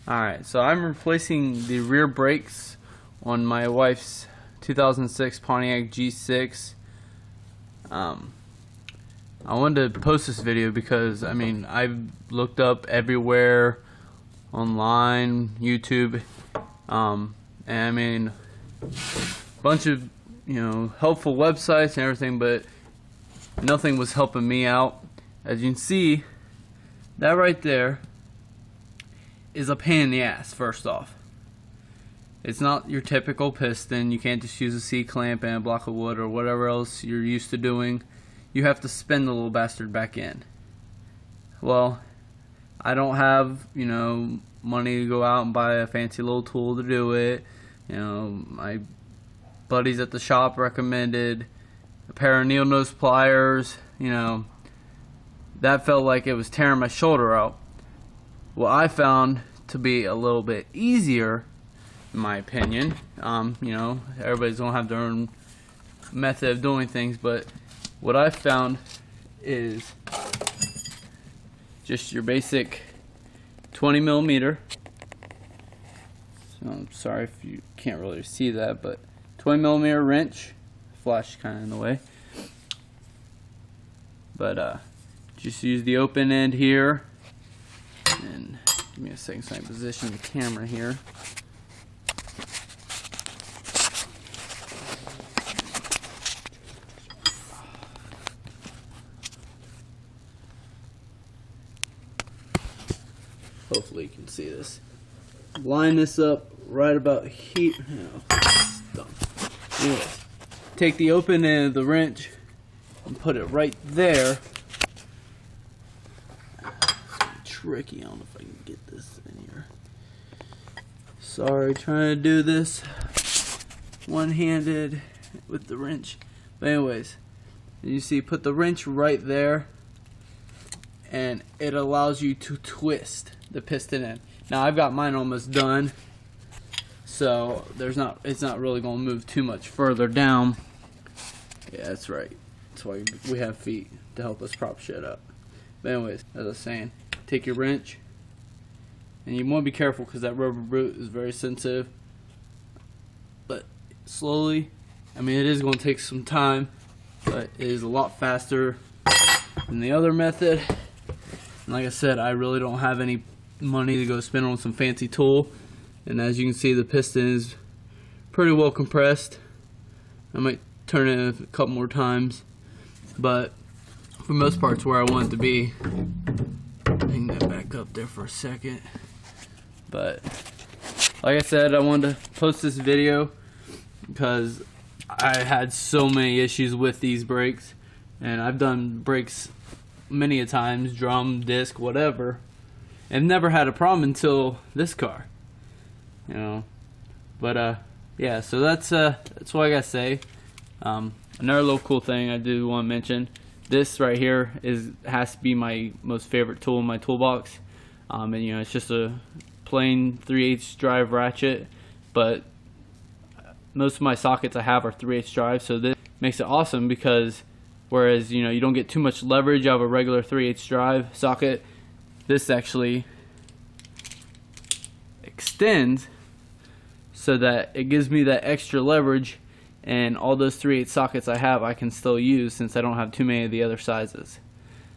Alright, so I'm replacing the rear brakes on my wife's 2006 Pontiac G6. I wanted to post this video because, I mean, I've looked up everywhere, online, YouTube, and I mean, a bunch of, helpful websites and everything, but nothing was helping me out. As you can see, that right there is a pain in the ass. First off, it's not your typical piston. You can't just use a C-clamp and a block of wood or whatever else you're used to doing. You have to spin the little bastard back in. Well, I don't have, money to go out and buy a fancy little tool to do it. My buddies at the shop recommended a pair of needle nose pliers. That felt like it was tearing my shoulder out. What I found to be a little bit easier, in my opinion, everybody's gonna have their own method of doing things, but what I found is just your basic 20mm. So I'm sorry if you can't really see that, but 20mm wrench. Flash kind of in the way, but just use the open end here, and give me a second so I can position the camera here. Hopefully you can see this. Line this up right about here. Anyways, take the open end of the wrench and put it right there. Tricky, I don't know if I can get this in here. Sorry, trying to do this one-handed with the wrench. But anyways, you see, put the wrench right there, and it allows you to twist the piston in. Now I've got mine almost done, so it's not really going to move too much further down. Yeah, that's right. That's why we have feet to help us prop shit up. But anyways, as I was saying, take your wrench, and you want to be careful because that rubber boot is very sensitive. But slowly, I mean, it is going to take some time, but it is a lot faster than the other method. And like I said, I really don't have any money to go spend on some fancy tool, and as you can see, the piston is pretty well compressed. I might turn it a couple more times, but for the most part, it's where I want it to be. Bring that back up there for a second. But like I said, I wanted to post this video because I had so many issues with these brakes, and I've done brakes many a times, drum, disc, whatever, and never had a problem until this car. But yeah, so that's what I gotta say. Another little cool thing I do want to mention, this right here has to be my most favorite tool in my toolbox. And it's just a plain 3/8 drive ratchet, but most of my sockets I have are 3/8 drive, so this makes it awesome because whereas you don't get too much leverage out of a regular 3/8 drive socket, this actually extends so that it gives me that extra leverage, and all those 3/8 sockets I have I can still use since I don't have too many of the other sizes.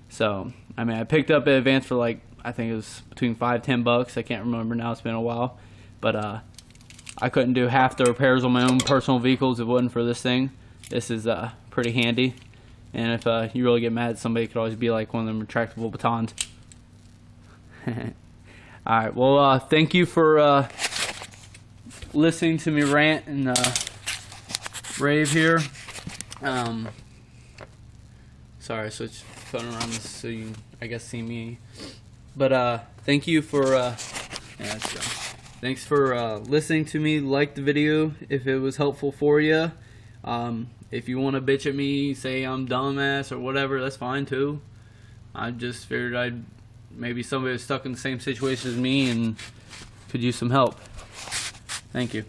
So I mean, I picked up at Advance for like, I think it was between $5-10. I can't remember now, it's been a while, but I couldn't do half the repairs on my own personal vehicles if it wasn't for this thing. This is pretty handy, and if you really get mad at somebody, it could always be like one of them retractable batons. Alright, well, thank you for listening to me rant and rave here. Sorry, I switched phone around so you, I guess, see me. But thank you for thanks for listening to me. Like the video if it was helpful for you. If you want to bitch at me, say I'm dumbass or whatever, that's fine too. I just figured maybe somebody was stuck in the same situation as me and could use some help. Thank you.